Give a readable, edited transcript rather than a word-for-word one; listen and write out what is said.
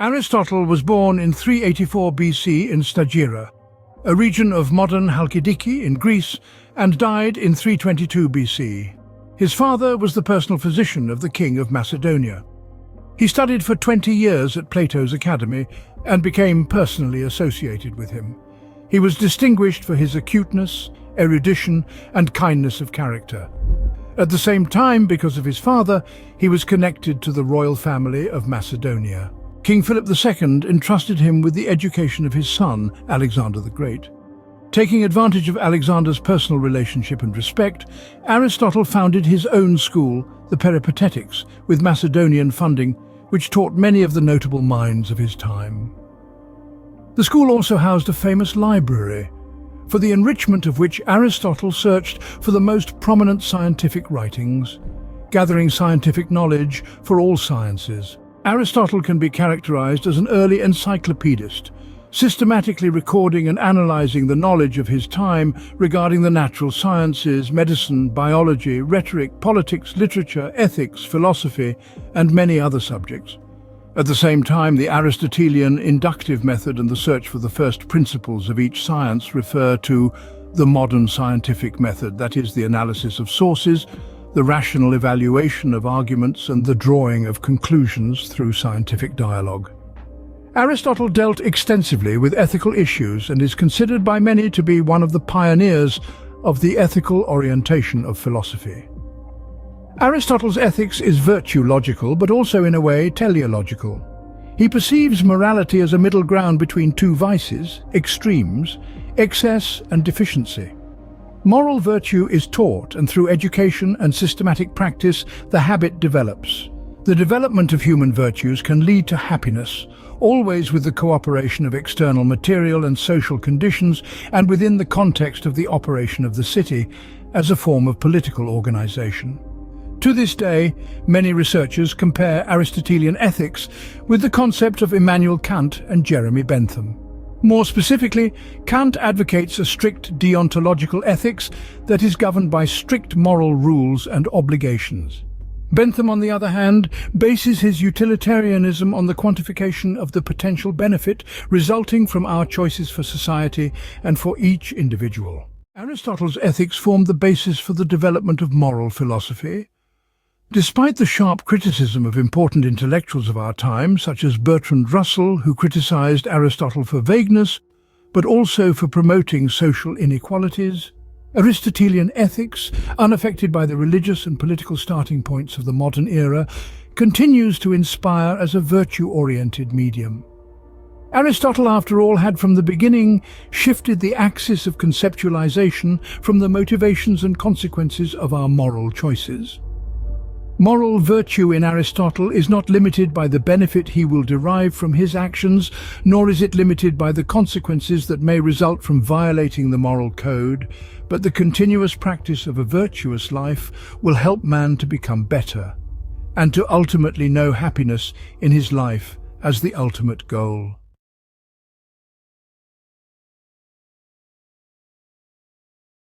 Aristotle was born in 384 BC in Stagira, a region of modern Halkidiki in Greece, and died in 322 BC. His father was the personal physician of the king of Macedonia. He studied for 20 years at Plato's academy and became personally associated with him. He was distinguished for his acuteness, erudition, and kindness of character. At the same time, because of his father, he was connected to the royal family of Macedonia. King Philip II entrusted him with the education of his son, Alexander the Great. Taking advantage of Alexander's personal relationship and respect, Aristotle founded his own school, the Peripatetics, with Macedonian funding, which taught many of the notable minds of his time. The school also housed a famous library, for the enrichment of which Aristotle searched for the most prominent scientific writings, gathering scientific knowledge for all sciences. Aristotle can be characterized as an early encyclopedist, systematically recording and analyzing the knowledge of his time regarding the natural sciences, medicine, biology, rhetoric, politics, literature, ethics, philosophy, and many other subjects. At the same time, the Aristotelian inductive method and the search for the first principles of each science refer to the modern scientific method, that is, the analysis of sources, the rational evaluation of arguments, and the drawing of conclusions through scientific dialogue. Aristotle dealt extensively with ethical issues and is considered by many to be one of the pioneers of the ethical orientation of philosophy. Aristotle's ethics is virtue-logical, but also in a way teleological. He perceives morality as a middle ground between two vices, extremes, excess and deficiency. Moral virtue is taught, and through education and systematic practice, the habit develops. The development of human virtues can lead to happiness, always with the cooperation of external material and social conditions and within the context of the operation of the city as a form of political organization. To this day, many researchers compare Aristotelian ethics with the concept of Immanuel Kant and Jeremy Bentham. More specifically, Kant advocates a strict deontological ethics that is governed by strict moral rules and obligations. Bentham, on the other hand, bases his utilitarianism on the quantification of the potential benefit resulting from our choices for society and for each individual. Aristotle's ethics formed the basis for the development of moral philosophy. Despite the sharp criticism of important intellectuals of our time, such as Bertrand Russell, who criticized Aristotle for vagueness, but also for promoting social inequalities, Aristotelian ethics, unaffected by the religious and political starting points of the modern era, continues to inspire as a virtue-oriented medium. Aristotle, after all, had from the beginning shifted the axis of conceptualization from the motivations and consequences of our moral choices. Moral virtue in Aristotle is not limited by the benefit he will derive from his actions, nor is it limited by the consequences that may result from violating the moral code, but the continuous practice of a virtuous life will help man to become better, and to ultimately know happiness in his life as the ultimate goal.